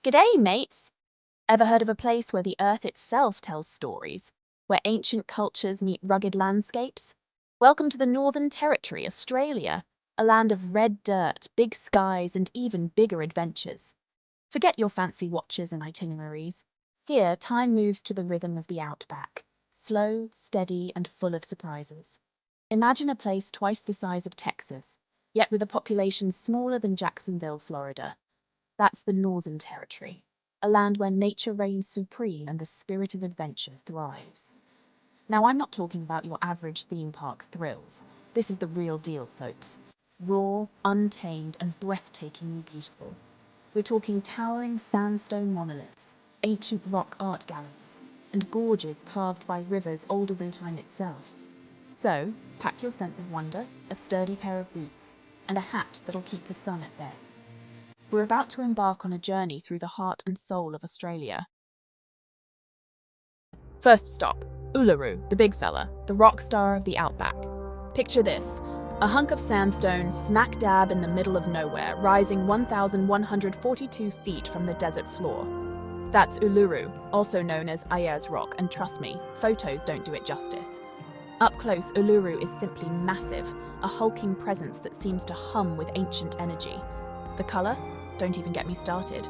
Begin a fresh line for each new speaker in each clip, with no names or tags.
G'day, mates! Ever heard of a place where the earth itself tells stories? Where ancient cultures meet rugged landscapes? Welcome to the Northern Territory, Australia, a land of red dirt, big skies, and even bigger adventures. Forget your fancy watches and itineraries. Here, time moves to the rhythm of the Outback, slow, steady, and full of surprises. Imagine a place twice the size of Texas, yet with a population smaller than Jacksonville, Florida. That's the Northern Territory, a land where nature reigns supreme and the spirit of adventure thrives. Now, I'm not talking about your average theme park thrills. This is the real deal, folks. Raw, untamed, and breathtakingly beautiful. We're talking towering sandstone monoliths, ancient rock art galleries, and gorges carved by rivers older than time itself. So, pack your sense of wonder, a sturdy pair of boots, and a hat that'll keep the sun at bay. We're about to embark on a journey through the heart and soul of Australia. First stop, Uluru, the big fella, the rock star of the Outback. Picture this, a hunk of sandstone smack dab in the middle of nowhere, rising 1,142 feet from the desert floor. That's Uluru, also known as Ayers Rock, and trust me, photos don't do it justice. Up close, Uluru is simply massive, a hulking presence that seems to hum with ancient energy. The colour? Don't even get me started.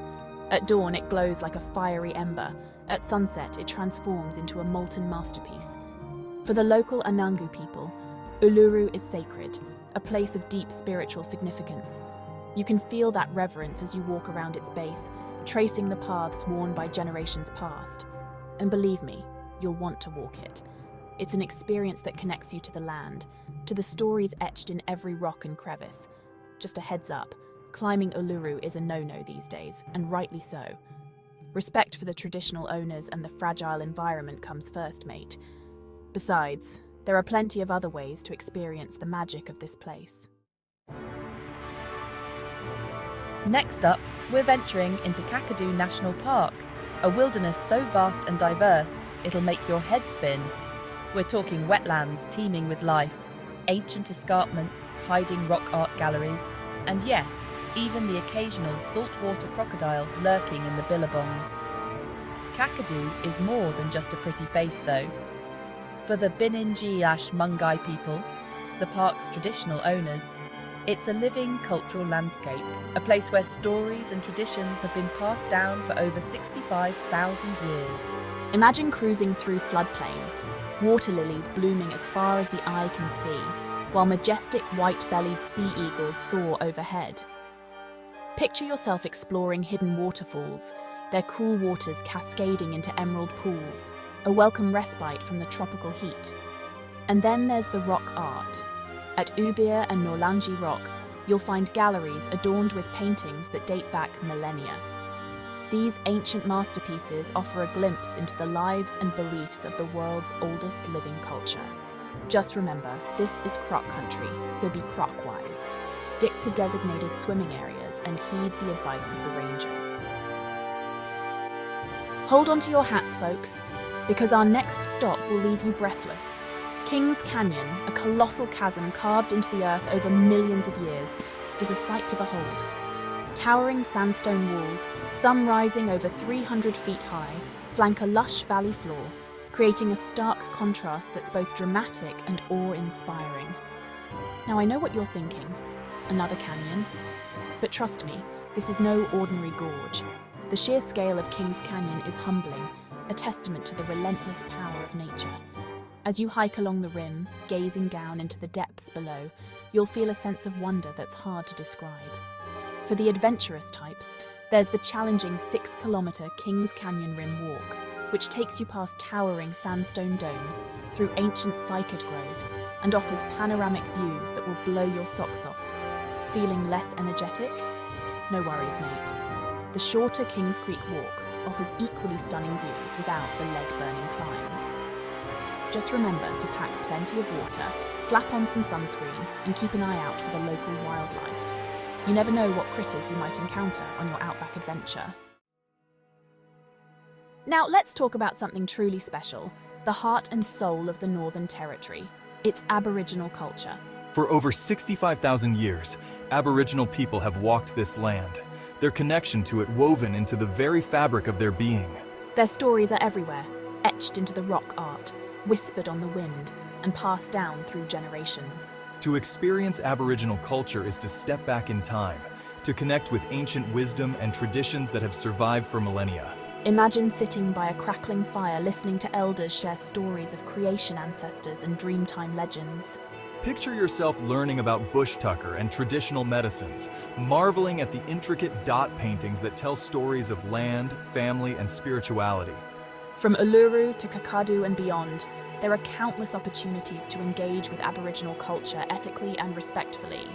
At dawn, it glows like a fiery ember. At sunset, it transforms into a molten masterpiece. For the local Anangu people, Uluru is sacred, a place of deep spiritual significance. You can feel that reverence as you walk around its base, tracing the paths worn by generations past. And believe me, you'll want to walk it. It's an experience that connects you to the land, to the stories etched in every rock and crevice. Just a heads up, climbing Uluru is a no-no these days, and rightly so. Respect for the traditional owners and the fragile environment comes first, mate. Besides, there are plenty of other ways to experience the magic of this place.
Next up, we're venturing into Kakadu National Park, a wilderness so vast and diverse, it'll make your head spin. We're talking wetlands teeming with life, ancient escarpments hiding rock art galleries, and yes, even the occasional saltwater crocodile lurking in the billabongs. Kakadu is more than just a pretty face though. For the Bininji-Ash Mungai people, the park's traditional owners, it's a living cultural landscape, a place where stories and traditions have been passed down for over 65,000 years.
Imagine cruising through floodplains, water lilies blooming as far as the eye can see, while majestic white-bellied sea eagles soar overhead. Picture yourself exploring hidden waterfalls, their cool waters cascading into emerald pools, a welcome respite from the tropical heat. And then there's the rock art. At Ubia and Norlangi Rock, you'll find galleries adorned with paintings that date back millennia. These ancient masterpieces offer a glimpse into the lives and beliefs of the world's oldest living culture. Just remember, this is Croc country, so be Croc-wise. Stick to designated swimming areas and heed the advice of the rangers. Hold on to your hats, folks, because our next stop will leave you breathless. Kings Canyon, a colossal chasm carved into the earth over millions of years, is a sight to behold. Towering sandstone walls, some rising over 300 feet high, flank a lush valley floor, creating a stark contrast that's both dramatic and awe-inspiring. Now I know what you're thinking. Another canyon? But trust me, this is no ordinary gorge. The sheer scale of Kings Canyon is humbling, a testament to the relentless power of nature. As you hike along the rim, gazing down into the depths below, you'll feel a sense of wonder that's hard to describe. For the adventurous types, there's the challenging 6-kilometer Kings Canyon Rim Walk, which takes you past towering sandstone domes, through ancient cycad groves, and offers panoramic views that will blow your socks off. Feeling less energetic? No worries, mate. The shorter Kings Creek Walk offers equally stunning views without the leg-burning climbs. Just remember to pack plenty of water, slap on some sunscreen, and keep an eye out for the local wildlife. You never know what critters you might encounter on your outback adventure. Now let's talk about something truly special, the heart and soul of the Northern Territory. It's Aboriginal culture.
For over 65,000 years, Aboriginal people have walked this land. their connection to it woven into the very fabric of their being.
Their stories are everywhere, etched into the rock art, whispered on the wind, and passed down through generations.
To experience Aboriginal culture is to step back in time, to connect with ancient wisdom and traditions that have survived for millennia.
Imagine sitting by a crackling fire listening to elders share stories of creation ancestors and dreamtime legends.
Picture yourself learning about bush tucker and traditional medicines, marveling at the intricate dot paintings that tell stories of land, family, and spirituality.
From Uluru to Kakadu and beyond, there are countless opportunities to engage with Aboriginal culture ethically and respectfully.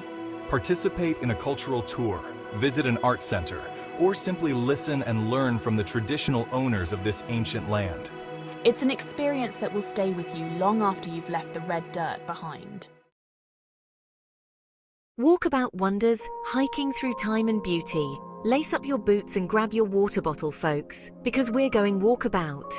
Participate in a cultural tour, visit an art center, or simply listen and learn from the traditional owners of this ancient land.
It's an experience that will stay with you long after you've left the red dirt behind.
Walkabout wonders, hiking through time and beauty. Lace up your boots and grab your water bottle, folks, because we're going walkabout.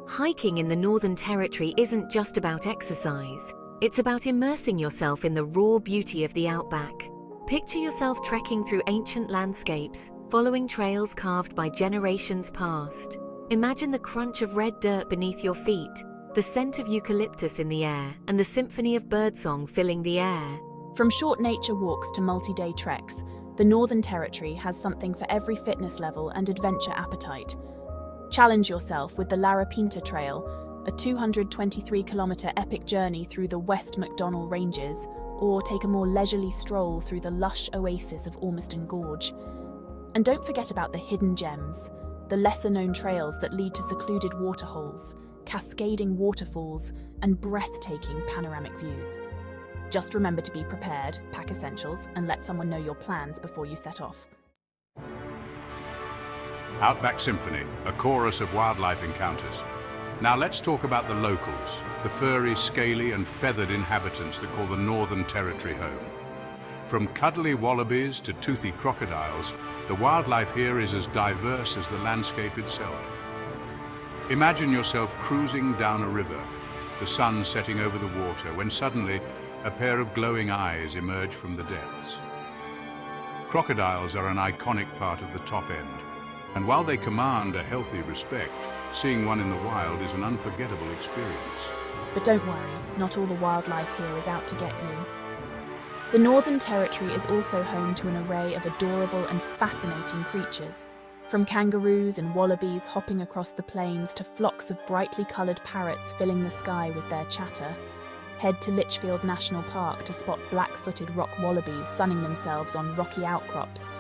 Hiking in the Northern Territory isn't just about exercise. It's about immersing yourself in the raw beauty of the Outback. Picture yourself trekking through ancient landscapes, following trails carved by generations past. Imagine the crunch of red dirt beneath your feet, the scent of eucalyptus in the air, and the symphony of birdsong filling the air.
From short nature walks to multi-day treks, the Northern Territory has something for every fitness level and adventure appetite. Challenge yourself with the Larapinta Trail, a 223-kilometre epic journey through the West MacDonnell Ranges, or take a more leisurely stroll through the lush oasis of Ormiston Gorge. And don't forget about the hidden gems, the lesser-known trails that lead to secluded waterholes, cascading waterfalls, and breathtaking panoramic views. Just remember to be prepared, pack essentials, and let someone know your plans before you set off.
Outback Symphony, a chorus of wildlife encounters. Now let's talk about the locals, the furry, scaly and feathered inhabitants that call the Northern Territory home. From cuddly wallabies to toothy crocodiles, the wildlife here is as diverse as the landscape itself. Imagine yourself cruising down a river, the sun setting over the water, when suddenly a pair of glowing eyes emerge from the depths. Crocodiles are an iconic part of the top end, and while they command a healthy respect, seeing one in the wild is an unforgettable experience.
But don't worry, not all the wildlife here is out to get you. The Northern Territory is also home to an array of adorable and fascinating creatures, from kangaroos and wallabies hopping across the plains to flocks of brightly coloured parrots filling the sky with their chatter. Head to Litchfield National Park to spot black-footed rock wallabies sunning themselves on rocky outcrops,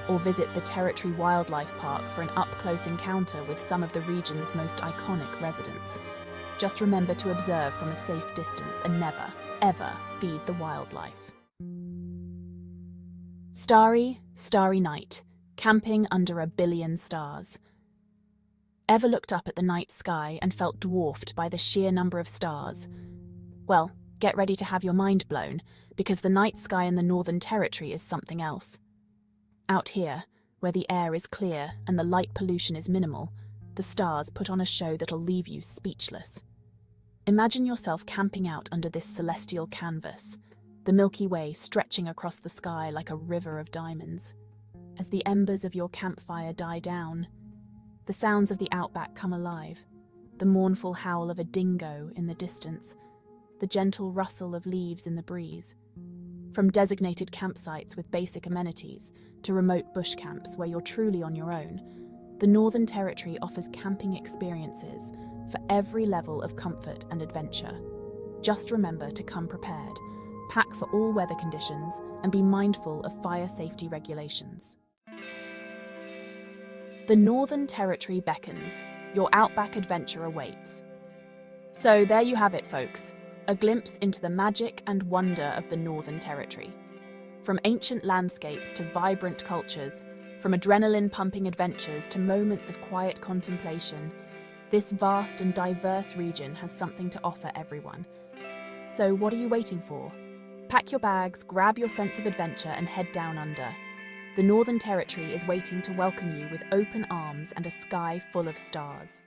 or visit the Territory Wildlife Park for an up-close encounter with some of the region's most iconic residents. Just remember to observe from a safe distance and never, ever feed the wildlife. Starry, starry night, camping under a billion stars. Ever looked up at the night sky and felt dwarfed by the sheer number of stars? Well, get ready to have your mind blown, because the night sky in the Northern Territory is something else. Out here, where the air is clear and the light pollution is minimal, the stars put on a show that'll leave you speechless. Imagine yourself camping out under this celestial canvas, the Milky Way stretching across the sky like a river of diamonds. As the embers of your campfire die down, the sounds of the outback come alive, the mournful howl of a dingo in the distance, the gentle rustle of leaves in the breeze. From designated campsites with basic amenities to remote bush camps where you're truly on your own, the Northern Territory offers camping experiences for every level of comfort and adventure. Just remember to come prepared, pack for all weather conditions, and be mindful of fire safety regulations. The Northern Territory beckons. Your outback adventure awaits. So there you have it, folks. A glimpse into the magic and wonder of the Northern Territory. From ancient landscapes to vibrant cultures, from adrenaline-pumping adventures to moments of quiet contemplation, this vast and diverse region has something to offer everyone. So what are you waiting for? Pack your bags, grab your sense of adventure, and head down under. The Northern Territory is waiting to welcome you with open arms and a sky full of stars.